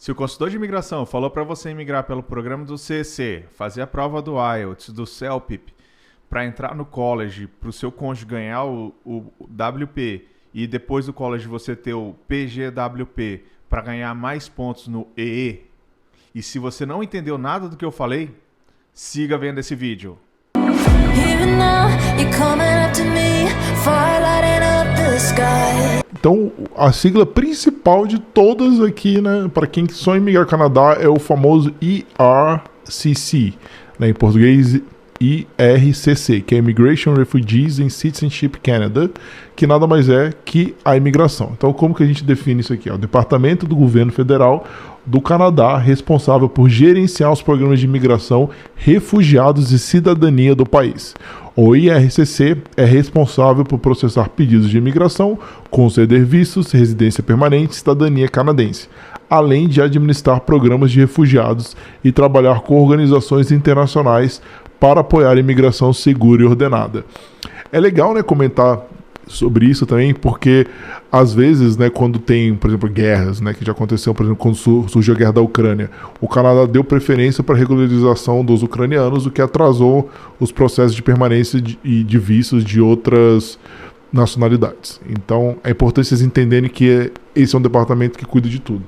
Se o consultor de imigração falou para você imigrar pelo programa do CEC, fazer a prova do IELTS, do CELPIP, para entrar no college, para o seu cônjuge ganhar o WP e depois do college você ter o PGWP para ganhar mais pontos no EE, e se você não entendeu nada do que eu falei, siga vendo esse vídeo. Então, a sigla principal de todas aqui, né, para quem sonha em migrar ao Canadá, é o famoso IRCC, né, em português IRCC, que é Immigration, Refugees and Citizenship Canada, que nada mais é que a imigração. Então, como que a gente define isso aqui? É o Departamento do Governo Federal do Canadá, responsável por gerenciar os programas de imigração, refugiados e cidadania do país. O IRCC é responsável por processar pedidos de imigração, conceder vistos, residência permanente e cidadania canadense, além de administrar programas de refugiados e trabalhar com organizações internacionais para apoiar a imigração segura e ordenada. É legal, né, comentar sobre isso também, porque às vezes, né, quando tem, por exemplo, guerras, né, que já aconteceu, por exemplo, quando surgiu a guerra da Ucrânia, o Canadá deu preferência para a regularização dos ucranianos, o que atrasou os processos de permanência e de vistos de outras nacionalidades. Então, é importante vocês entenderem que esse é um departamento que cuida de tudo.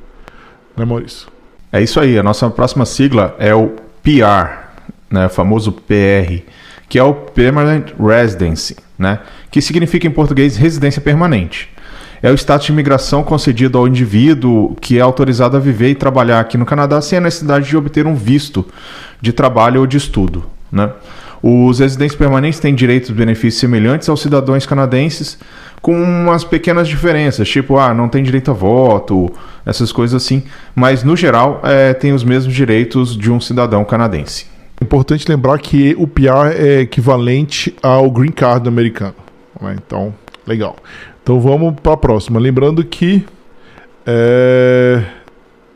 Né, Maurício? É isso aí, a nossa próxima sigla é o PR, né, o famoso PR, que é o Permanent Residency, né, que significa em português residência permanente. É o status de imigração concedido ao indivíduo que é autorizado a viver e trabalhar aqui no Canadá sem a necessidade de obter um visto de trabalho ou de estudo, né. Os residentes permanentes têm direitos e benefícios semelhantes aos cidadãos canadenses, com umas pequenas diferenças, tipo, não tem direito a voto, essas coisas assim, mas no geral tem os mesmos direitos de um cidadão canadense. É importante lembrar que o PR é equivalente ao Green Card americano, né? Então, legal. Então vamos para a próxima. Lembrando que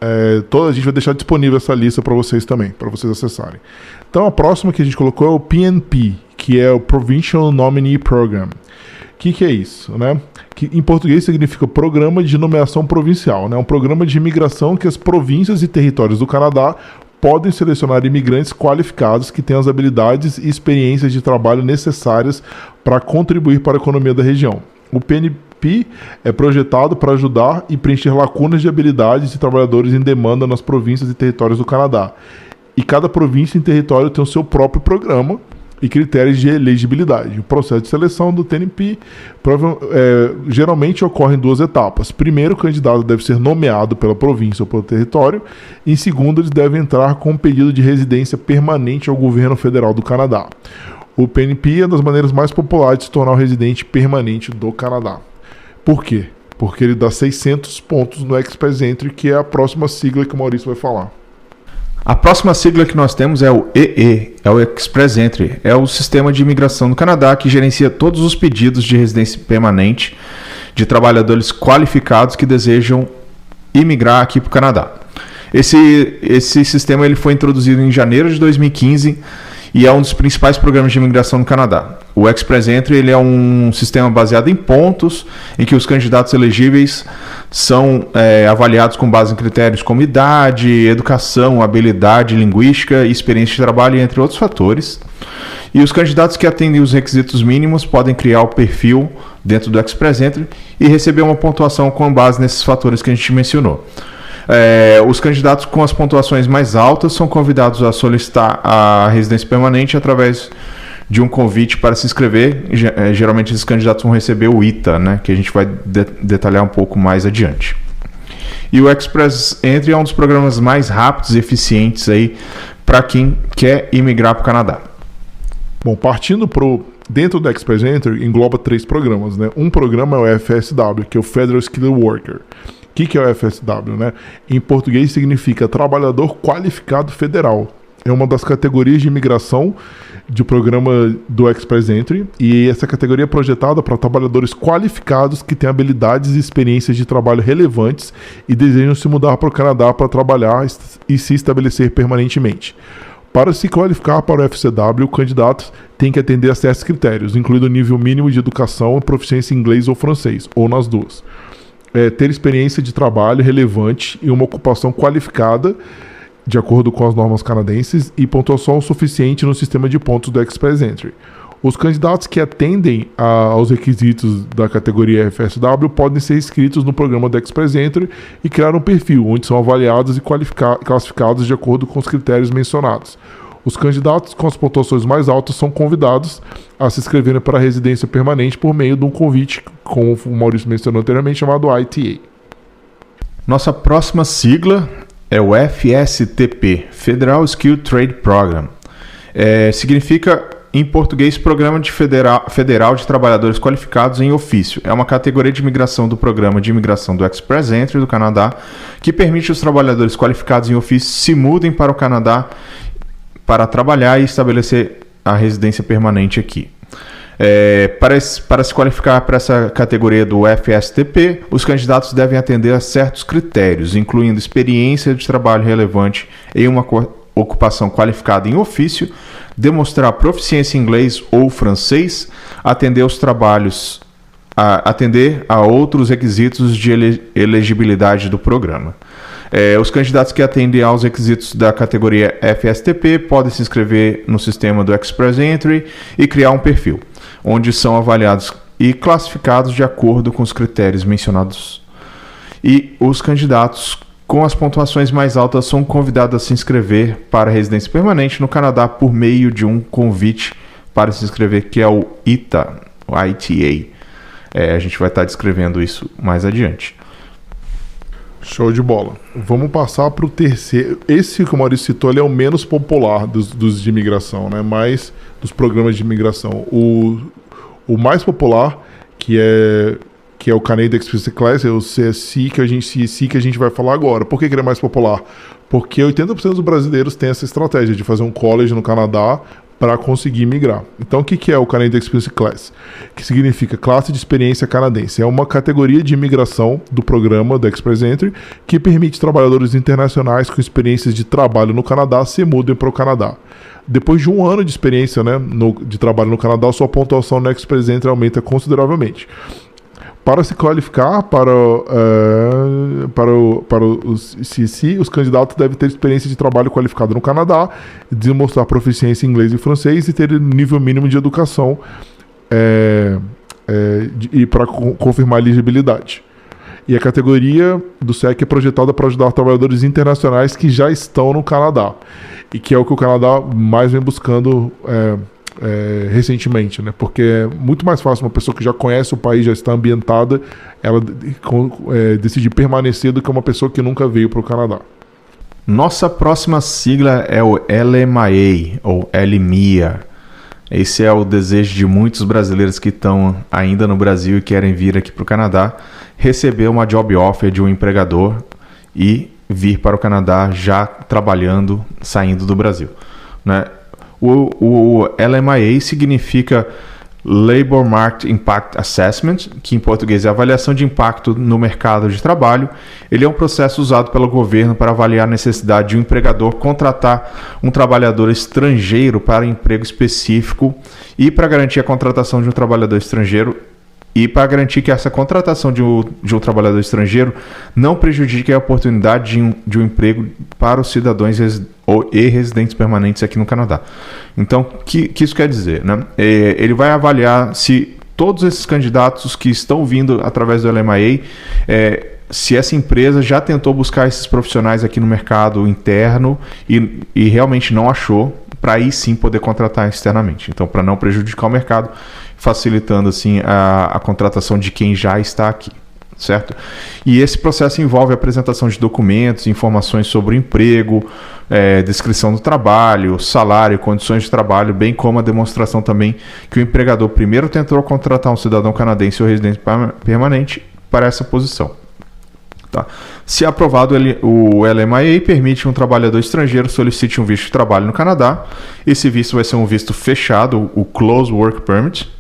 a gente vai deixar disponível essa lista para vocês também, para vocês acessarem. Então a próxima que a gente colocou é o PNP, que é o Provincial Nominee Program. O que é isso, né? Que em português significa Programa de Nomeação Provincial, né? Um programa de imigração que as províncias e territórios do Canadá podem selecionar imigrantes qualificados que têm as habilidades e experiências de trabalho necessárias para contribuir para a economia da região. O PNP é projetado para ajudar e preencher lacunas de habilidades de trabalhadores em demanda nas províncias e territórios do Canadá. E cada província e território tem o seu próprio programa e critérios de elegibilidade. O processo de seleção do TNP geralmente ocorre em duas etapas. Primeiro, o candidato deve ser nomeado pela província ou pelo território. Em segundo, eles devem entrar com um pedido de residência permanente ao governo federal do Canadá. O PNP é uma das maneiras mais populares de se tornar um residente permanente do Canadá. Por quê? Porque ele dá 600 pontos no Express Entry, que é a próxima sigla que o Maurício vai falar. A próxima sigla que nós temos é o EE, é o Express Entry, é o sistema de imigração do Canadá que gerencia todos os pedidos de residência permanente de trabalhadores qualificados que desejam imigrar aqui para o Canadá. Esse sistema ele foi introduzido em janeiro de 2015 e é um dos principais programas de imigração no Canadá. O Express Entry ele é um sistema baseado em pontos, em que os candidatos elegíveis são avaliados com base em critérios como idade, educação, habilidade linguística e experiência de trabalho, entre outros fatores. E os candidatos que atendem os requisitos mínimos podem criar o perfil dentro do Express Entry e receber uma pontuação com base nesses fatores que a gente mencionou. Os candidatos com as pontuações mais altas são convidados a solicitar a residência permanente através de um convite para se inscrever. Geralmente esses candidatos vão receber o ITA, né, que a gente vai detalhar um pouco mais adiante. E o Express Entry é um dos programas mais rápidos e eficientes aí para quem quer imigrar para o Canadá. Bom, partindo dentro do Express Entry engloba 3 programas, né? Um programa é o FSW, que é o Federal Skilled Worker. O que é o FSW, né? Em português significa Trabalhador Qualificado Federal. É uma das categorias de imigração do programa do Express Entry, e essa categoria é projetada para trabalhadores qualificados que têm habilidades e experiências de trabalho relevantes e desejam se mudar para o Canadá para trabalhar e se estabelecer permanentemente. Para se qualificar para o FCW, o candidato tem que atender a certos critérios, incluindo o nível mínimo de educação e proficiência em inglês ou francês, ou nas duas. ter experiência de trabalho relevante e uma ocupação qualificada, de acordo com as normas canadenses, e pontuação suficiente no sistema de pontos do Express Entry. Os candidatos que atendem aos requisitos da categoria FSW podem ser inscritos no programa do Express Entry e criar um perfil, onde são avaliados e classificados de acordo com os critérios mencionados. Os candidatos com as pontuações mais altas são convidados a se inscreverem para a residência permanente por meio de um convite, como o Maurício mencionou anteriormente, chamado ITA. Nossa próxima sigla é o FSTP, Federal Skill Trade Program. Significa, em português, Programa Federal de Trabalhadores Qualificados em Ofício. É uma categoria de imigração do Programa de Imigração do Express Entry do Canadá, que permite os trabalhadores qualificados em ofício se mudem para o Canadá para trabalhar e estabelecer a residência permanente aqui. Para se qualificar para essa categoria do FSTP, os candidatos devem atender a certos critérios, incluindo experiência de trabalho relevante em uma ocupação qualificada em ofício, demonstrar proficiência em inglês ou francês, atender a outros requisitos de elegibilidade do programa. Os candidatos que atendem aos requisitos da categoria FSTP podem se inscrever no sistema do Express Entry e criar um perfil, onde são avaliados e classificados de acordo com os critérios mencionados. E os candidatos com as pontuações mais altas são convidados a se inscrever para a residência permanente no Canadá por meio de um convite para se inscrever, que é o ITA, o ITA. A gente vai estar descrevendo isso mais adiante. Show de bola. Vamos passar para o terceiro. Esse que o Maurício citou, ele é o menos popular dos de imigração, né? Mais dos programas de imigração. O mais popular, que é o Canadian Experience Class, é o CSC que a gente vai falar agora. Por que ele é mais popular? Porque 80% dos brasileiros têm essa estratégia de fazer um college no Canadá para conseguir migrar. Então, o que é o Canadian Experience Class? Que significa Classe de Experiência Canadense. É uma categoria de imigração do programa do Express Entry que permite trabalhadores internacionais com experiências de trabalho no Canadá se mudem para o Canadá. Depois de um ano de experiência, né, de trabalho no Canadá, sua pontuação no Express Entry aumenta consideravelmente. Para se qualificar para o CSC, os candidatos devem ter experiência de trabalho qualificado no Canadá, demonstrar proficiência em inglês e francês e ter nível mínimo de educação e para confirmar a elegibilidade. E a categoria do SEC é projetada para ajudar trabalhadores internacionais que já estão no Canadá, e que é o que o Canadá mais vem buscando recentemente, né? Porque é muito mais fácil uma pessoa que já conhece o país, já está ambientada, ela decidir permanecer do que uma pessoa que nunca veio para o Canadá. Nossa próxima sigla é o LMIA, ou LMIA. Esse é o desejo de muitos brasileiros que estão ainda no Brasil e querem vir aqui para o Canadá, receber uma job offer de um empregador e vir para o Canadá já trabalhando, saindo do Brasil, né? O LMIA significa Labor Market Impact Assessment, que em português é avaliação de impacto no mercado de trabalho. Ele é um processo usado pelo governo para avaliar a necessidade de um empregador contratar um trabalhador estrangeiro para um emprego específico e para garantir a contratação de um trabalhador estrangeiro e para garantir que essa contratação de um trabalhador estrangeiro não prejudique a oportunidade de um emprego para os cidadãos e residentes permanentes aqui no Canadá. Então, o que isso quer dizer, né? Ele vai avaliar se todos esses candidatos que estão vindo através do LMIA, se essa empresa já tentou buscar esses profissionais aqui no mercado interno e realmente não achou, para aí sim poder contratar externamente. Então, para não prejudicar o mercado, facilitando assim a contratação de quem já está aqui, certo? E esse processo envolve a apresentação de documentos, informações sobre o emprego, descrição do trabalho, salário, condições de trabalho, bem como a demonstração também que o empregador primeiro tentou contratar um cidadão canadense ou residente permanente para essa posição. Tá. Se aprovado, o LMIA permite um trabalhador estrangeiro solicite um visto de trabalho no Canadá. Esse visto vai ser um visto fechado, o Closed Work Permit,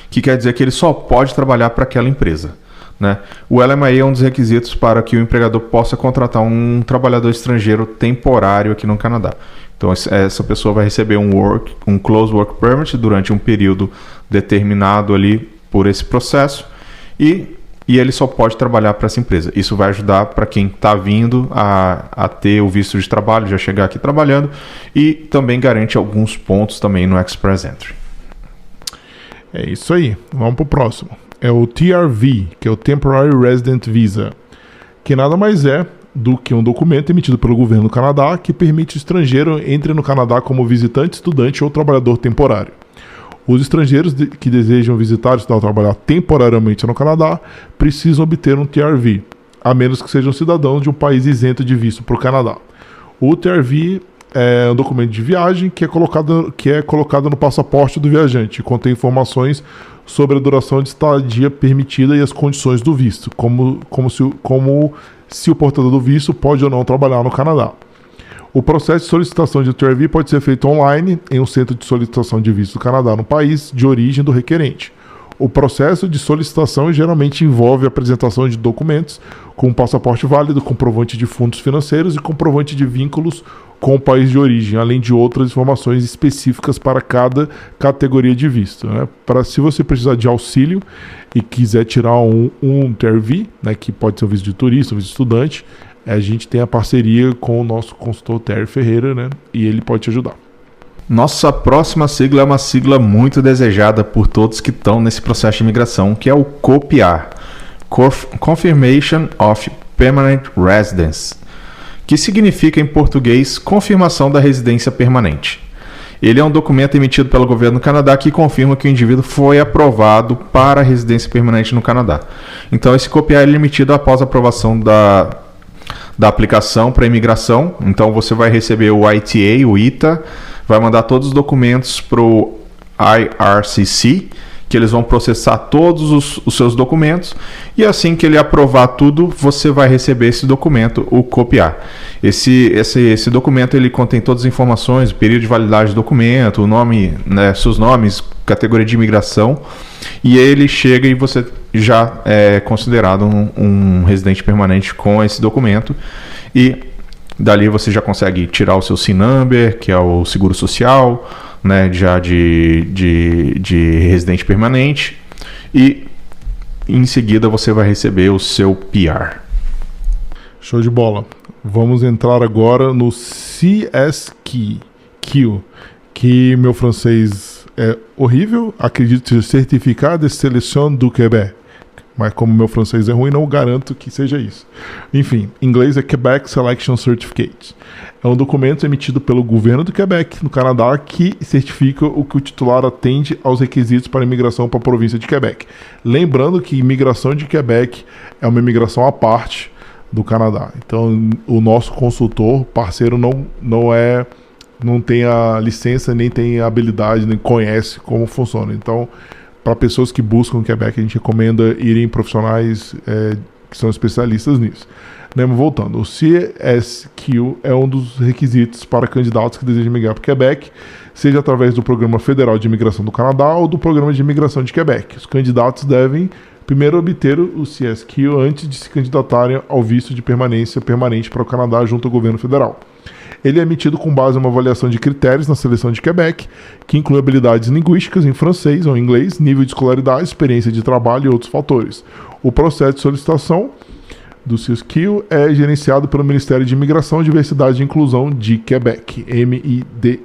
que quer dizer que ele só pode trabalhar para aquela empresa, né? O LMIA é um dos requisitos para que o empregador possa contratar um trabalhador estrangeiro temporário aqui no Canadá. Então, essa pessoa vai receber um Closed Work Permit durante um período determinado ali por esse processo e e ele só pode trabalhar para essa empresa. Isso vai ajudar para quem está vindo a ter o visto de trabalho, já chegar aqui trabalhando, e também garante alguns pontos também no Express Entry. É isso aí. Vamos para o próximo. É o TRV, que é o Temporary Resident Visa, que nada mais é do que um documento emitido pelo governo do Canadá que permite o estrangeiro entre no Canadá como visitante, estudante ou trabalhador temporário. Os estrangeiros que desejam visitar, estudar ou trabalhar temporariamente no Canadá precisam obter um TRV, a menos que sejam cidadãos de um país isento de visto para o Canadá. O TRV é um documento de viagem que é colocado no passaporte do viajante e contém informações sobre a duração de estadia permitida e as condições do visto, como se o portador do visto pode ou não trabalhar no Canadá. O processo de solicitação de TRV pode ser feito online em um centro de solicitação de visto do Canadá no país de origem do requerente. O processo de solicitação geralmente envolve a apresentação de documentos como passaporte válido, comprovante de fundos financeiros e comprovante de vínculos com o país de origem, além de outras informações específicas para cada categoria de visto. Se você precisar de auxílio e quiser tirar um TRV, que pode ser um visto de turista, um visto de estudante, a gente tem a parceria com o nosso consultor Terry Ferreira, e ele pode te ajudar. Nossa próxima sigla é uma sigla muito desejada por todos que estão nesse processo de imigração, que é o COPIAR, Confirmation of Permanent Residence, que significa em português confirmação da residência permanente. Ele é um documento emitido pelo governo do Canadá que confirma que o indivíduo foi aprovado para a residência permanente no Canadá. Então esse COPIAR é emitido após a aprovação da aplicação para imigração. Então você vai receber o ITA, o ITA, vai mandar todos os documentos para o IRCC, que eles vão processar todos os seus documentos, e assim que ele aprovar tudo, você vai receber esse documento, o COPIAR. Esse documento ele contém todas as informações, o período de validade do documento, o nome, seus nomes, categoria de imigração, e ele chega e você já é considerado um residente permanente com esse documento, e dali você já consegue tirar o seu SIN number, que é o seguro social, já de residente permanente, e em seguida você vai receber o seu PR. Show de bola. Vamos entrar agora no CSQ, que meu francês é horrível, acredito ser Certificat de Sélection du Québec. Mas como meu francês é ruim, não garanto que seja isso. Enfim, em inglês é Quebec Selection Certificate. É um documento emitido pelo governo do Quebec, no Canadá, que certifica o que o titular atende aos requisitos para imigração para a província de Quebec. Lembrando que imigração de Quebec é uma imigração à parte do Canadá. Então, o nosso consultor, parceiro, não tem a licença, nem tem a habilidade, nem conhece como funciona. Então, para pessoas que buscam o Quebec, a gente recomenda irem profissionais que são especialistas nisso. Voltando, o CSQ é um dos requisitos para candidatos que desejam migrar para o Quebec, seja através do Programa Federal de Imigração do Canadá ou do Programa de Imigração de Quebec. Os candidatos devem primeiro obter o CSQ antes de se candidatarem ao visto de permanência permanente para o Canadá junto ao governo federal. Ele é emitido com base em uma avaliação de critérios na seleção de Quebec, que inclui habilidades linguísticas em francês ou inglês, nível de escolaridade, experiência de trabalho e outros fatores. O processo de solicitação do CSQ é gerenciado pelo Ministério de Imigração, Diversidade e Inclusão de Quebec, MIDI.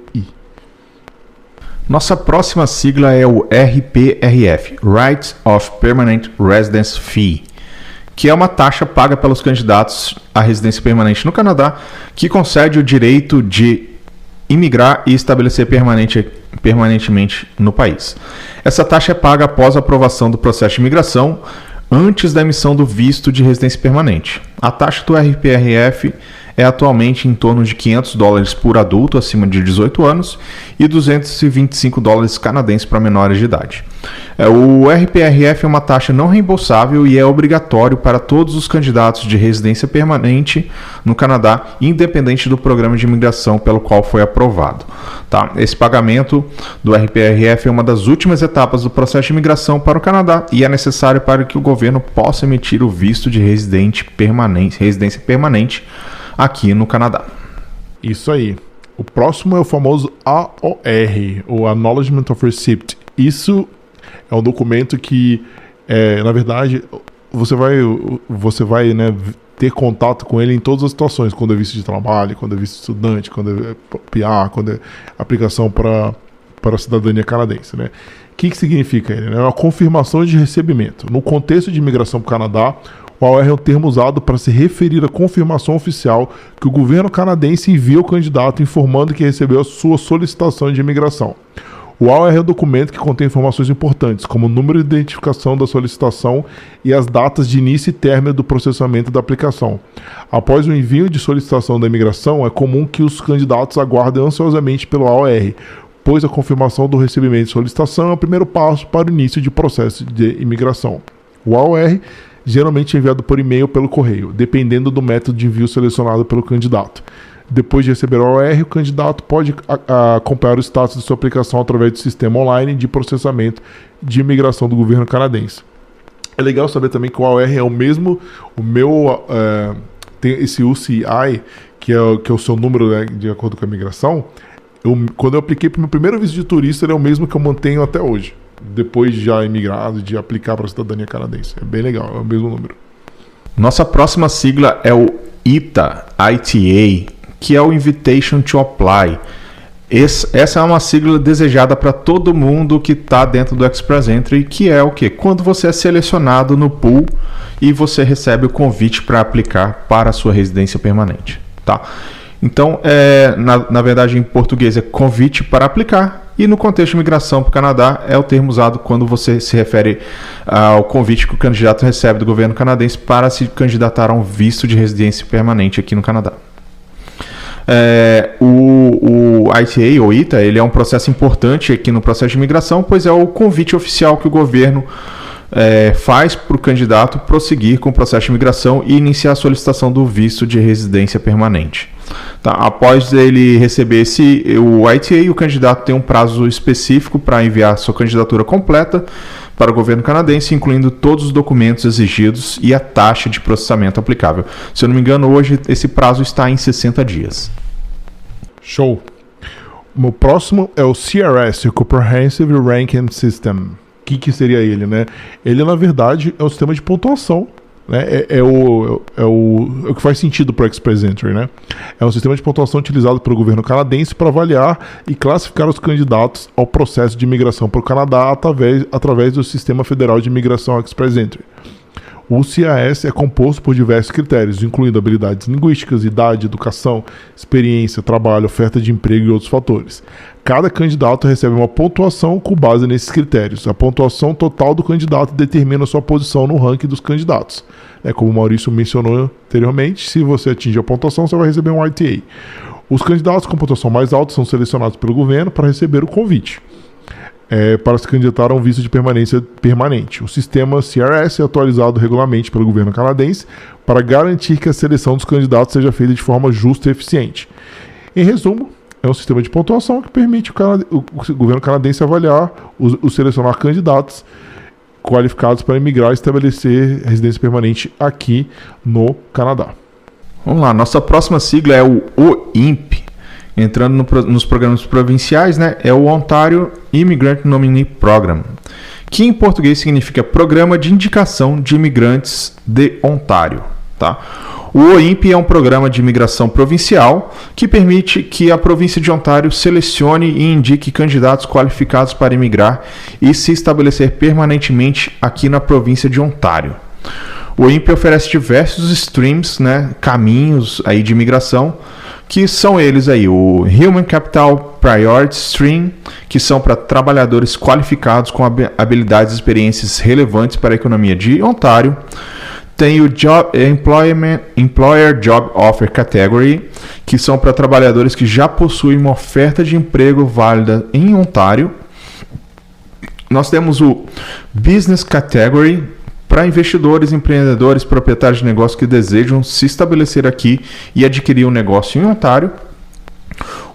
Nossa próxima sigla é o RPRF, Right of Permanent Residence Fee, que é uma taxa paga pelos candidatos à residência permanente no Canadá, que concede o direito de imigrar e estabelecer permanentemente no país. Essa taxa é paga após a aprovação do processo de imigração, antes da emissão do visto de residência permanente. A taxa do RPRF é atualmente em torno de $500 por adulto acima de 18 anos e $225 canadenses para menores de idade. O RPRF é uma taxa não reembolsável e é obrigatório para todos os candidatos de residência permanente no Canadá, independente do programa de imigração pelo qual foi aprovado. Esse pagamento do RPRF é uma das últimas etapas do processo de imigração para o Canadá e é necessário para que o governo possa emitir o visto de residência permanente aqui no Canadá. Isso aí. O próximo é o famoso AOR, o Acknowledgement of Receipt. Isso é um documento que, na verdade, você vai, né, ter contato com ele em todas as situações, quando é visto de trabalho, quando é visto de estudante, quando é PR, quando é aplicação para a cidadania canadense, né? O que significa ele? É uma confirmação de recebimento. No contexto de imigração para o Canadá, o AOR é um termo usado para se referir à confirmação oficial que o governo canadense envia ao candidato informando que recebeu a sua solicitação de imigração. O AOR é um documento que contém informações importantes, como o número de identificação da solicitação e as datas de início e término do processamento da aplicação. Após o envio de solicitação da imigração, é comum que os candidatos aguardem ansiosamente pelo AOR, pois a confirmação do recebimento de solicitação é o primeiro passo para o início de processo de imigração. O AOR geralmente é enviado por e-mail ou pelo correio, dependendo do método de envio selecionado pelo candidato. Depois de receber o AOR, o candidato pode acompanhar o status de sua aplicação através do sistema online de processamento de imigração do governo canadense. É legal saber também que o AOR é o mesmo, tem esse UCI, que é o seu número, né, de acordo com a imigração. Quando eu apliquei para o meu primeiro visto de turista, ele é o mesmo que eu mantenho até hoje, depois de já imigrado, de aplicar para a cidadania canadense. É bem legal, é o mesmo número. Nossa próxima sigla é o ITA, que é o Invitation to Apply. Essa é uma sigla desejada para todo mundo que está dentro do Express Entry, que é o quê? Quando você é selecionado no pool e você recebe o convite para aplicar para a sua residência permanente, tá? Então, na verdade, em português é convite para aplicar, e no contexto de migração para o Canadá é o termo usado quando você se refere ao convite que o candidato recebe do governo canadense para se candidatar a um visto de residência permanente aqui no Canadá. O ITA, ou ITA, ele é um processo importante aqui no processo de imigração, pois é o convite oficial que o governo faz para o candidato prosseguir com o processo de imigração e iniciar a solicitação do visto de residência permanente. Tá? Após ele receber o ITA, o candidato tem um prazo específico para enviar sua candidatura completa para o governo canadense, incluindo todos os documentos exigidos e a taxa de processamento aplicável. Se eu não me engano, hoje esse prazo está em 60 dias. Show! O próximo é o CRS, o Comprehensive Ranking System. O que seria ele, né? Ele, na verdade, é um sistema de pontuação, né? É o que faz sentido para o Express Entry, né? É um sistema de pontuação utilizado pelo governo canadense para avaliar e classificar os candidatos ao processo de imigração para o Canadá através do Sistema Federal de Imigração Express Entry. O CAS é composto por diversos critérios, incluindo habilidades linguísticas, idade, educação, experiência, trabalho, oferta de emprego e outros fatores. Cada candidato recebe uma pontuação com base nesses critérios. A pontuação total do candidato determina a sua posição no ranking dos candidatos. Como o Maurício mencionou anteriormente, se você atingir a pontuação, você vai receber um ITA. Os candidatos com pontuação mais alta são selecionados pelo governo para receber o convite. Para se candidatar a um visto de permanência permanente. O sistema CRS é atualizado regularmente pelo governo canadense para garantir que a seleção dos candidatos seja feita de forma justa e eficiente. Em resumo, é um sistema de pontuação que permite o governo canadense avaliar selecionar candidatos qualificados para emigrar e estabelecer residência permanente aqui no Canadá. Vamos lá, nossa próxima sigla é o OIMP. Entrando nos programas provinciais, né, é o Ontario Immigrant Nominee Program, que em português significa Programa de Indicação de Imigrantes de Ontário. Tá? O OIMP é um programa de imigração provincial que permite que a província de Ontário selecione e indique candidatos qualificados para imigrar e se estabelecer permanentemente aqui na província de Ontário. O OIMP oferece diversos streams, né, caminhos aí de imigração, que são eles aí, o Human Capital Priority Stream, que são para trabalhadores qualificados com habilidades e experiências relevantes para a economia de Ontário. Tem o Employer Job Offer Category, que são para trabalhadores que já possuem uma oferta de emprego válida em Ontário. Nós temos o Business Category, para investidores, empreendedores, proprietários de negócio que desejam se estabelecer aqui e adquirir um negócio em Ontário.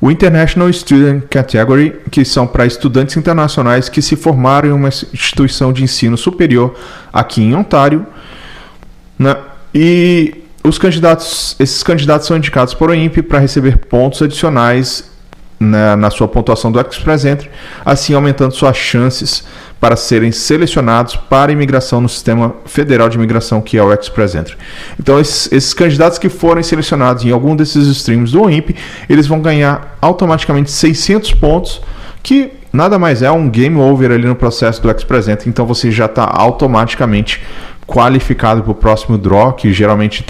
O International Student Category, que são para estudantes internacionais que se formaram em uma instituição de ensino superior aqui em Ontário. Né? E esses candidatos são indicados por OIMP para receber pontos adicionais na sua pontuação do Express Entry, assim aumentando suas chances para serem selecionados para imigração no Sistema Federal de Imigração, que é o Express Entry. Então, esses candidatos que forem selecionados em algum desses streams do OIMP, eles vão ganhar automaticamente 600 pontos, que nada mais é um game over ali no processo do Express Entry. Então, você já está automaticamente qualificado para o próximo draw, que geralmente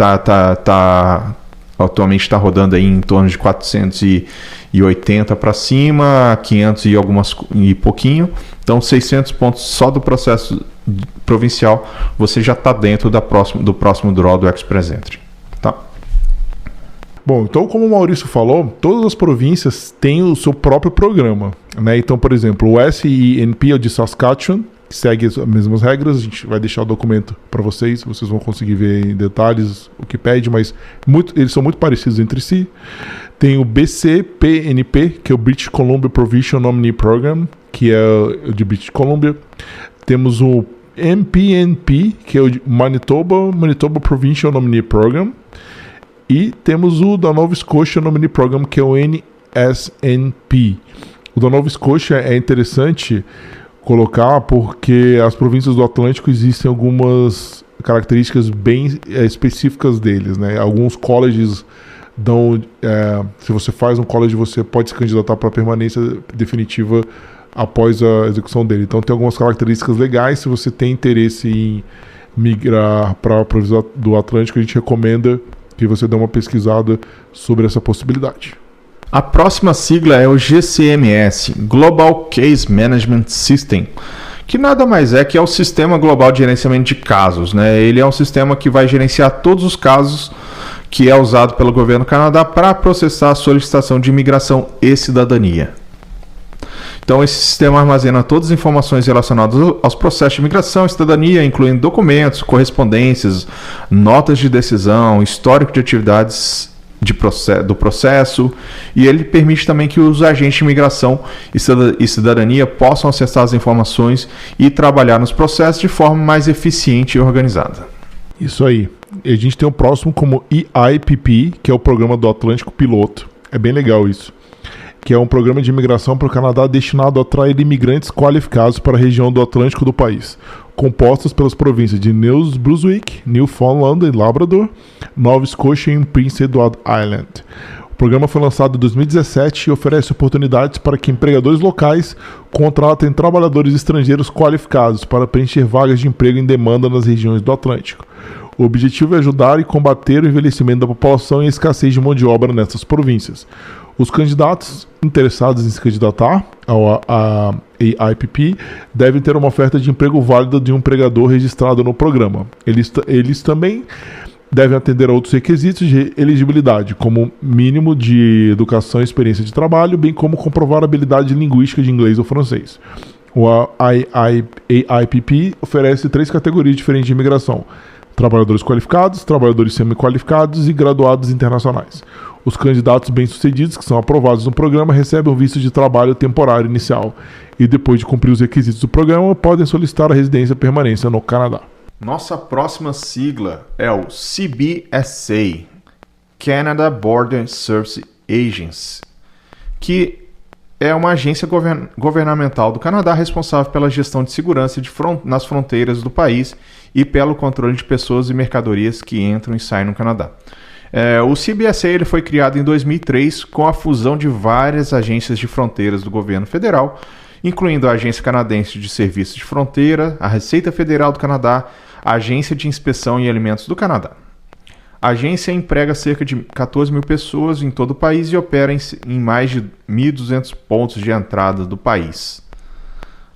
atualmente está rodando aí em torno de 480 para cima, 500 e pouquinho. Então, 600 pontos só do processo provincial, você já está dentro do próximo draw do Express Entry. Tá? Bom, então como o Maurício falou, todas as províncias têm o seu próprio programa, né? Então, por exemplo, o SINP é o de Saskatchewan, que segue as mesmas regras. A gente vai deixar o documento para vocês vão conseguir ver em detalhes o que pede, mas eles são muito parecidos entre si. Tem o BCPNP, que é o British Columbia Provincial Nominee Program, que é o de British Columbia. Temos o MPNP, que é o de Manitoba Provincial Nominee Program. E temos o da Nova Scotia Nominee Program, que é o NSNP. O da Nova Scotia é interessante colocar porque as províncias do Atlântico existem algumas características bem específicas deles, né? Alguns colleges dão... se você faz um college, você pode se candidatar para permanência definitiva após a execução dele. Então tem algumas características legais. Se você tem interesse em migrar para a província do Atlântico, a gente recomenda que você dê uma pesquisada sobre essa possibilidade. A próxima sigla é o GCMS, Global Case Management System, que nada mais é que é o Sistema Global de Gerenciamento de Casos, né? Ele é um sistema que vai gerenciar todos os casos que é usado pelo governo do Canadá para processar a solicitação de imigração e cidadania. Então, esse sistema armazena todas as informações relacionadas aos processos de imigração e cidadania, incluindo documentos, correspondências, notas de decisão, histórico de atividades do processo, e ele permite também que os agentes de imigração e cidadania possam acessar as informações e trabalhar nos processos de forma mais eficiente e organizada. Isso aí. E a gente tem o próximo como EIPP, que é o Programa do Atlântico Piloto. É bem legal isso. Que é um programa de imigração para o Canadá destinado a atrair imigrantes qualificados para a região do Atlântico do país, compostas pelas províncias de New Brunswick, Newfoundland e Labrador, Nova Scotia e Prince Edward Island. O programa foi lançado em 2017 e oferece oportunidades para que empregadores locais contratem trabalhadores estrangeiros qualificados para preencher vagas de emprego em demanda nas regiões do Atlântico. O objetivo é ajudar e combater o envelhecimento da população e a escassez de mão de obra nessas províncias. Os candidatos interessados em se candidatar a EIPP devem ter uma oferta de emprego válida de um empregador registrado no programa. Eles também devem atender a outros requisitos de elegibilidade, como mínimo de educação e experiência de trabalho, bem como comprovar a habilidade linguística de inglês ou francês. O EIPP oferece 3 categorias diferentes de imigração: trabalhadores qualificados, trabalhadores semi-qualificados e graduados internacionais. Os candidatos bem-sucedidos que são aprovados no programa recebem um visto de trabalho temporário inicial e, depois de cumprir os requisitos do programa, podem solicitar a residência e permanência no Canadá. Nossa próxima sigla é o CBSA, Canada Border Service Agency, que é uma agência governamental do Canadá responsável pela gestão de segurança nas fronteiras do país e pelo controle de pessoas e mercadorias que entram e saem no Canadá. O CBSA ele foi criado em 2003 com a fusão de várias agências de fronteiras do governo federal, incluindo a Agência Canadense de Serviços de Fronteira, a Receita Federal do Canadá, a Agência de Inspeção e Alimentos do Canadá. A agência emprega cerca de 14 mil pessoas em todo o país e opera em mais de 1.200 pontos de entrada do país.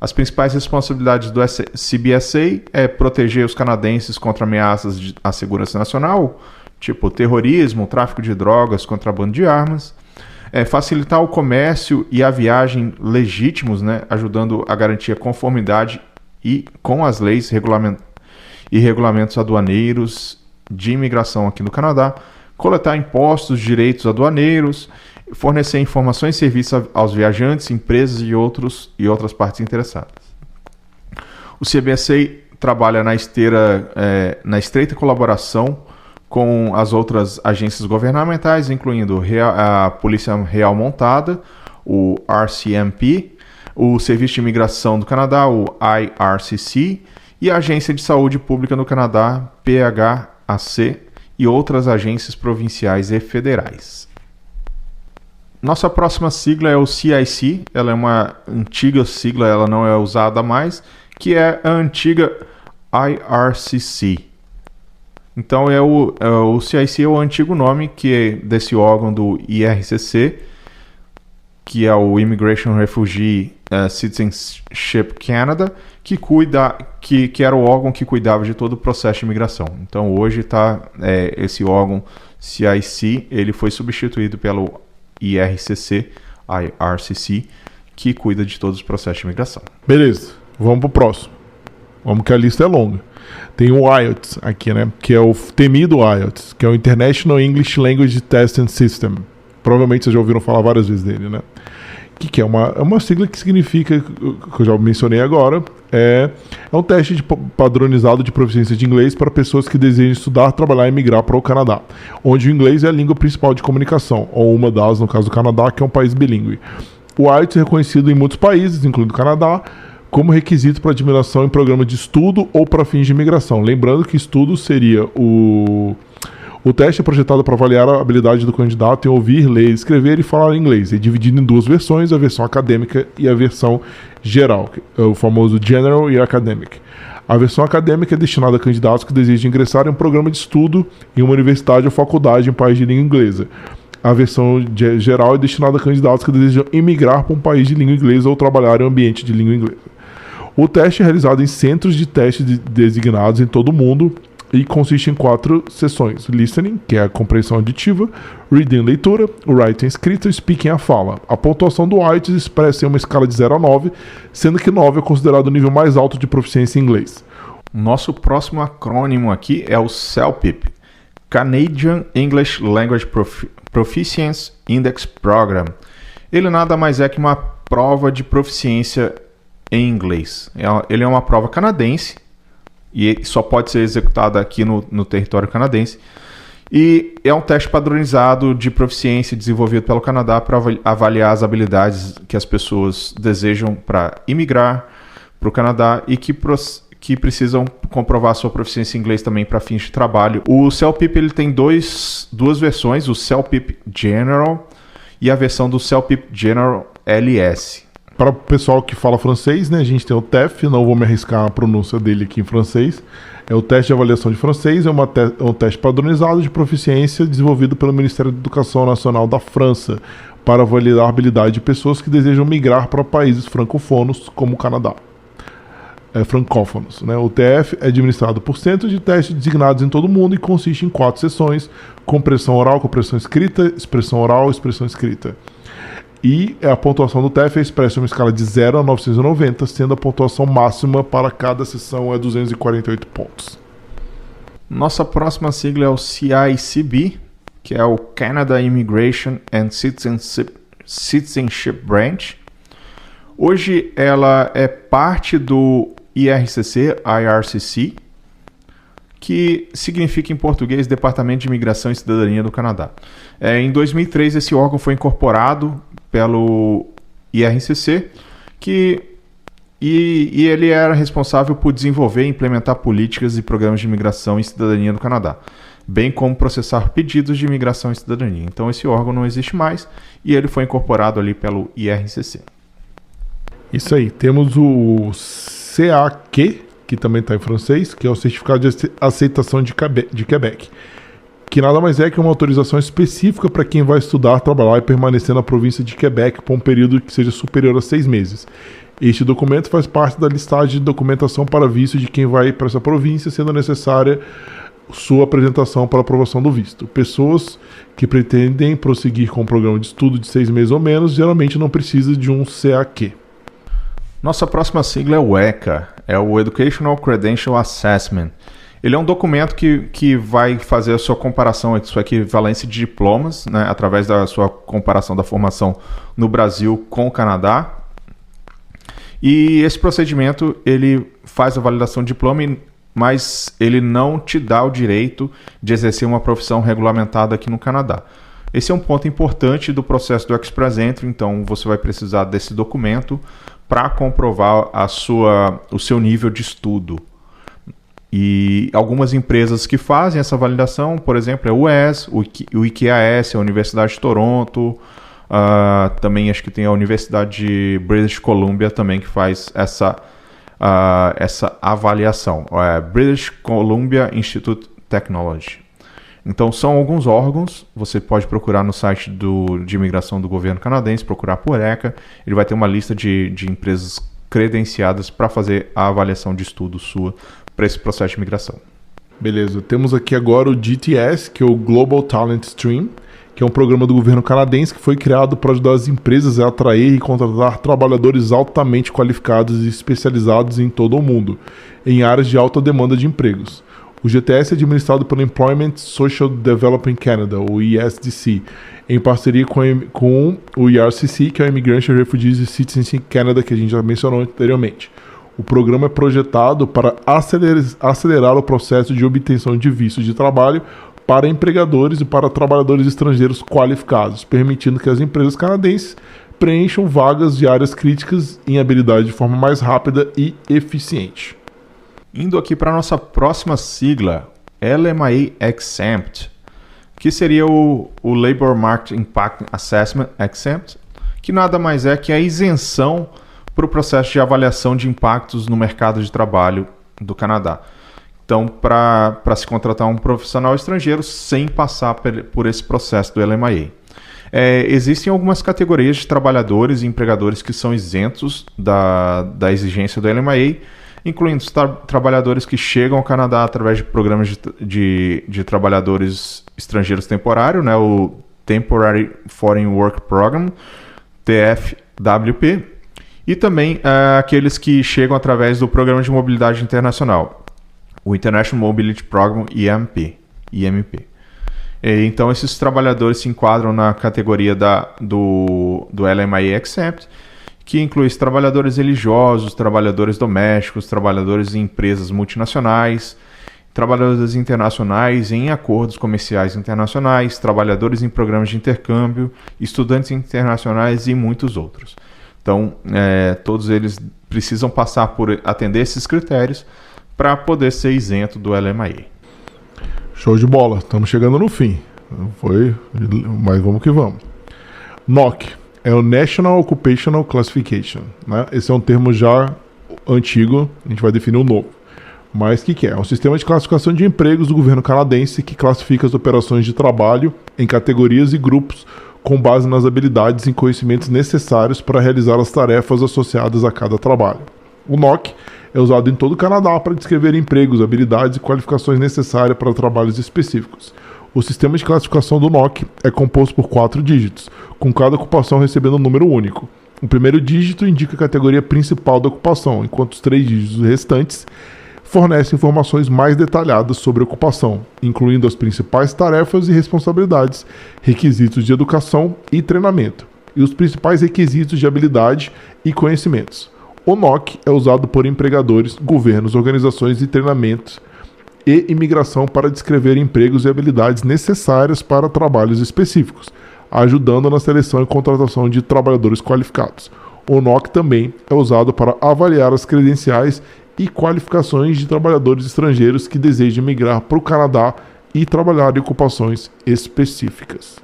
As principais responsabilidades do CBSA é proteger os canadenses contra ameaças à segurança nacional, tipo terrorismo, tráfico de drogas, contrabando de armas, facilitar o comércio e a viagem legítimos, né, ajudando a garantir a conformidade com as leis e regulamentos aduaneiros de imigração aqui no Canadá, coletar impostos, direitos aduaneiros, fornecer informações e serviços aos viajantes, empresas e outras partes interessadas. O CBSA trabalha na estreita colaboração com as outras agências governamentais, incluindo a Polícia Real Montada, o RCMP, o Serviço de Imigração do Canadá, o IRCC, e a Agência de Saúde Pública do Canadá, PHAC, e outras agências provinciais e federais. Nossa próxima sigla é o CIC, ela é uma antiga sigla, ela não é usada mais, que é a antiga IRCC. Então o CIC é o antigo nome que é desse órgão do IRCC, que é o Immigration Refugee Citizenship Canada, que era o órgão que cuidava de todo o processo de imigração. Então hoje esse órgão CIC, ele foi substituído pelo IRCC, que cuida de todos os processos de imigração. Beleza, vamos pro próximo. Vamos que a lista é longa. Tem o IELTS aqui, né? Que é o temido IELTS, que é o International English Language Testing System. Provavelmente vocês já ouviram falar várias vezes dele, né? Que é uma sigla que significa, que eu já mencionei agora, é um teste padronizado de proficiência de inglês para pessoas que desejam estudar, trabalhar e migrar para o Canadá, onde o inglês é a língua principal de comunicação, ou uma das, no caso do Canadá, que é um país bilíngue. O IELTS é reconhecido em muitos países, incluindo o Canadá, como requisito para admissão em programa de estudo ou para fins de imigração. Lembrando que estudo seria o teste é projetado para avaliar a habilidade do candidato em ouvir, ler, escrever e falar inglês. É dividido em duas versões, a versão acadêmica e a versão geral, o famoso General e Academic. A versão acadêmica é destinada a candidatos que desejam ingressar em um programa de estudo em uma universidade ou faculdade em país de língua inglesa. A versão geral é destinada a candidatos que desejam emigrar para um país de língua inglesa ou trabalhar em um ambiente de língua inglesa. O teste é realizado em centros de teste designados em todo o mundo e consiste em 4 sessões: listening, que é a compreensão auditiva, reading, leitura, writing, escrita e speaking, a fala. A pontuação do IELTS expressa em uma escala de 0 a 9, sendo que 9 é considerado o nível mais alto de proficiência em inglês. Nosso próximo acrônimo aqui é o CELPIP, Canadian English Language Proficiency Index Program. Ele nada mais é que uma prova de proficiência em inglês. Ele é uma prova canadense e só pode ser executada aqui no território canadense. E é um teste padronizado de proficiência desenvolvido pelo Canadá para avaliar as habilidades que as pessoas desejam para imigrar para o Canadá e que precisam comprovar sua proficiência em inglês também para fins de trabalho. O CELPIP ele tem duas versões, o CELPIP General e a versão do CELPIP General LS. Para o pessoal que fala francês, né, a gente tem o TEF, não vou me arriscar a pronúncia dele aqui em francês. É o teste de avaliação de francês, é um teste padronizado de proficiência desenvolvido pelo Ministério da Educação Nacional da França para avaliar a habilidade de pessoas que desejam migrar para países francófonos como o Canadá. Francófonos, né? O TF é administrado por centros de teste designados em todo o mundo e consiste em 4 sessões: compreensão oral, compreensão escrita, expressão oral e expressão escrita. E a pontuação do TEF é expressa em uma escala de 0 a 990, sendo a pontuação máxima para cada sessão é 248 pontos. Nossa próxima sigla é o CICB, que é o Canada Immigration and Citizenship Branch. Hoje ela é parte do IRCC, que significa em português Departamento de Imigração e Cidadania do Canadá. Em 2003 esse órgão foi incorporado pelo IRCC, e ele era responsável por desenvolver e implementar políticas e programas de imigração e cidadania no Canadá, bem como processar pedidos de imigração e cidadania. Então esse órgão não existe mais e ele foi incorporado ali pelo IRCC. Isso aí, temos o CAQ, que também está em francês, que é o Certificado de Aceitação de Quebec, que nada mais é que uma autorização específica para quem vai estudar, trabalhar e permanecer na província de Quebec por um período que seja superior a 6 meses. Este documento faz parte da listagem de documentação para visto de quem vai para essa província, sendo necessária sua apresentação para aprovação do visto. Pessoas que pretendem prosseguir com um programa de estudo de 6 meses ou menos, geralmente não precisam de um CAQ. Nossa próxima sigla é o ECA, é o Educational Credential Assessment. Ele é um documento que vai fazer a sua comparação, a sua equivalência de diplomas, né, através da sua comparação da formação no Brasil com o Canadá. E esse procedimento ele faz a validação de diploma, mas ele não te dá o direito de exercer uma profissão regulamentada aqui no Canadá. Esse é um ponto importante do processo do Express Entry, então você vai precisar desse documento para comprovar o seu nível de estudo. E algumas empresas que fazem essa validação, por exemplo, é o UES, o IQAS, a Universidade de Toronto, também acho que tem a Universidade de British Columbia também que faz essa avaliação. British Columbia Institute of Technology. Então são alguns órgãos, você pode procurar no site de imigração do governo canadense, procurar por ECA, ele vai ter uma lista de empresas credenciadas para fazer a avaliação de estudo sua para esse processo de imigração. Beleza, temos aqui agora o GTS, que é o Global Talent Stream, que é um programa do governo canadense que foi criado para ajudar as empresas a atrair e contratar trabalhadores altamente qualificados e especializados em todo o mundo, em áreas de alta demanda de empregos. O GTS é administrado pelo Employment Social Development Canada, o ESDC, em parceria com o ERCC, que é o Immigration, Refugees and Citizenship Canada, que a gente já mencionou anteriormente. O programa é projetado para acelerar o processo de obtenção de visto de trabalho para empregadores e para trabalhadores estrangeiros qualificados, permitindo que as empresas canadenses preencham vagas de áreas críticas em habilidade de forma mais rápida e eficiente. Indo aqui para a nossa próxima sigla, LMIA Exempt, que seria o Labor Market Impact Assessment Exempt, que nada mais é que a isenção para o processo de avaliação de impactos no mercado de trabalho do Canadá. Então, para se contratar um profissional estrangeiro sem passar por esse processo do LMIA. Existem algumas categorias de trabalhadores e empregadores que são isentos da exigência do LMIA, incluindo os trabalhadores que chegam ao Canadá através de programas de trabalhadores estrangeiros temporários, né, o Temporary Foreign Work Program, TFWP, e também aqueles que chegam através do Programa de Mobilidade Internacional, o International Mobility Program, IMP. Então, esses trabalhadores se enquadram na categoria do LMIA Exempt, que inclui os trabalhadores religiosos, trabalhadores domésticos, trabalhadores em empresas multinacionais, trabalhadores internacionais em acordos comerciais internacionais, trabalhadores em programas de intercâmbio, estudantes internacionais e muitos outros. Então, todos eles precisam passar por atender esses critérios para poder ser isento do LMIA. Show de bola, estamos chegando no fim. Mas vamos que vamos. NOC é o National Occupational Classification, né? Esse é um termo já antigo, a gente vai definir um novo. Mas o que é? É um sistema de classificação de empregos do governo canadense que classifica as operações de trabalho em categorias e grupos com base nas habilidades e conhecimentos necessários para realizar as tarefas associadas a cada trabalho. O NOC é usado em todo o Canadá para descrever empregos, habilidades e qualificações necessárias para trabalhos específicos. O sistema de classificação do NOC é composto por 4 dígitos, com cada ocupação recebendo um número único. O primeiro dígito indica a categoria principal da ocupação, enquanto os 3 dígitos restantes fornecem informações mais detalhadas sobre a ocupação, incluindo as principais tarefas e responsabilidades, requisitos de educação e treinamento, e os principais requisitos de habilidade e conhecimentos. O NOC é usado por empregadores, governos, organizações de treinamento e imigração para descrever empregos e habilidades necessárias para trabalhos específicos, ajudando na seleção e contratação de trabalhadores qualificados. O NOC também é usado para avaliar as credenciais e qualificações de trabalhadores estrangeiros que desejam migrar para o Canadá e trabalhar em ocupações específicas.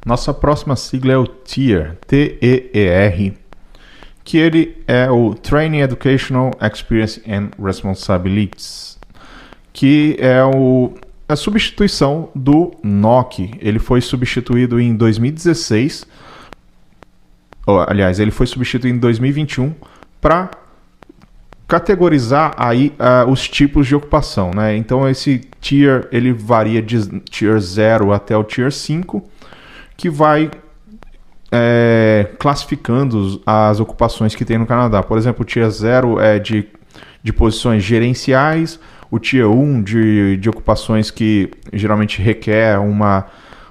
Nossa próxima sigla é o TEER, T-E-E-R, que ele é o Training Educational Experience and Responsibilities, que é a substituição do NOC. Ele foi substituído em 2016, aliás, ele foi substituído em 2021 para categorizar aí os tipos de ocupação, né? Então esse tier ele varia de tier 0 até o tier 5, que vai classificando as ocupações que tem no Canadá. Por exemplo, o tier 0 é de posições gerenciais, o tier 1 de ocupações que geralmente requer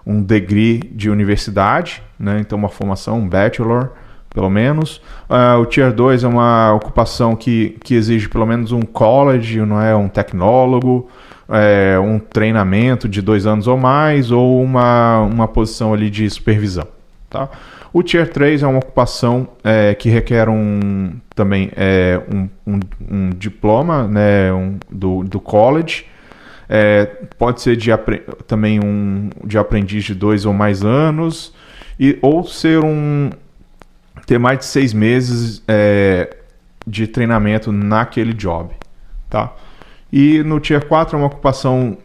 um degree de universidade, né? Então uma formação, um bachelor, pelo menos. O Tier 2 é uma ocupação que exige pelo menos um college, não é? Um tecnólogo. um treinamento de 2 anos ou mais, ou uma posição ali de supervisão. Tá? O Tier 3 é uma ocupação que requer também um diploma, né, do college. Pode ser também de aprendiz de 2 ou mais anos, ou ter mais de 6 meses de treinamento naquele job. Tá? E no Tier 4 é uma ocupação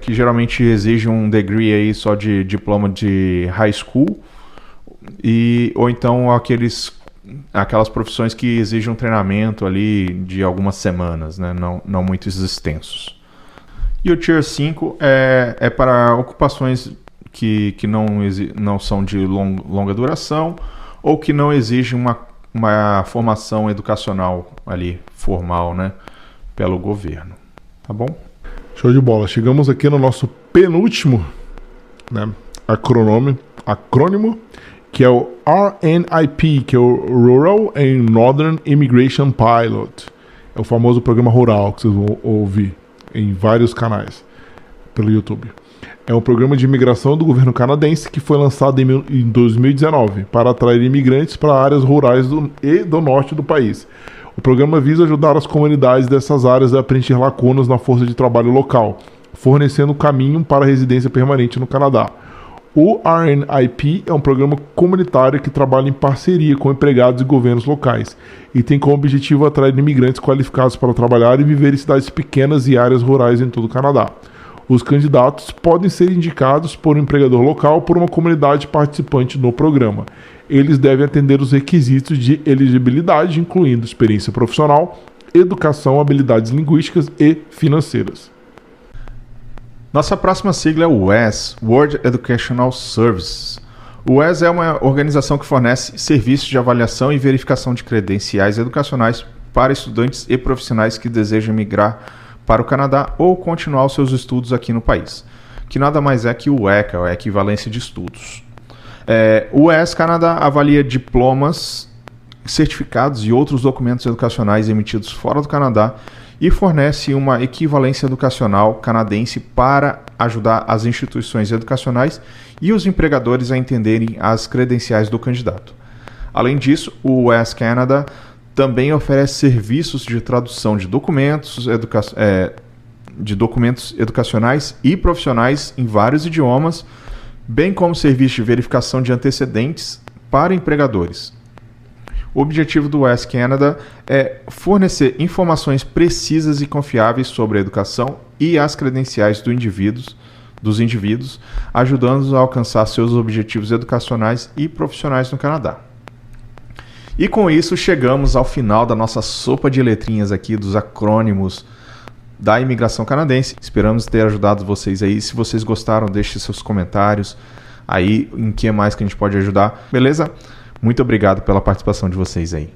que geralmente exige um degree aí só de diploma de high school, ou então aquelas profissões que exigem um treinamento ali de algumas semanas, né? Não muito extensos. E o Tier 5 é para ocupações que não são de longa duração ou que não exigem uma formação educacional ali, formal, né? Pelo governo. Tá bom? Show de bola. Chegamos aqui no nosso penúltimo, né, acrônimo, que é o RNIP, que é o Rural and Northern Immigration Pilot. É o famoso programa rural que vocês vão ouvir em vários canais pelo YouTube. É um programa de imigração do governo canadense que foi lançado em 2019 para atrair imigrantes para áreas rurais do norte do país. O programa visa ajudar as comunidades dessas áreas a preencher lacunas na força de trabalho local, fornecendo caminho para a residência permanente no Canadá. O RNIP é um programa comunitário que trabalha em parceria com empregados e governos locais e tem como objetivo atrair imigrantes qualificados para trabalhar e viver em cidades pequenas e áreas rurais em todo o Canadá. Os candidatos podem ser indicados por um empregador local ou por uma comunidade participante no programa. Eles devem atender os requisitos de elegibilidade, incluindo experiência profissional, educação, habilidades linguísticas e financeiras. Nossa próxima sigla é o WES, World Educational Services. O WES é uma organização que fornece serviços de avaliação e verificação de credenciais educacionais para estudantes e profissionais que desejam migrar para o Canadá ou continuar os seus estudos aqui no país, que nada mais é que o ECA, a equivalência de estudos. O WES Canadá avalia diplomas, certificados e outros documentos educacionais emitidos fora do Canadá e fornece uma equivalência educacional canadense para ajudar as instituições educacionais e os empregadores a entenderem as credenciais do candidato. Além disso, o WES Canada também oferece serviços de tradução de documentos educacionais e profissionais em vários idiomas, bem como serviço de verificação de antecedentes para empregadores. O objetivo do WES Canada é fornecer informações precisas e confiáveis sobre a educação e as credenciais dos indivíduos, ajudando-os a alcançar seus objetivos educacionais e profissionais no Canadá. E com isso chegamos ao final da nossa sopa de letrinhas aqui dos acrônimos da imigração canadense. Esperamos ter ajudado vocês aí. Se vocês gostaram, deixe seus comentários aí em que mais que a gente pode ajudar. Beleza? Muito obrigado pela participação de vocês aí.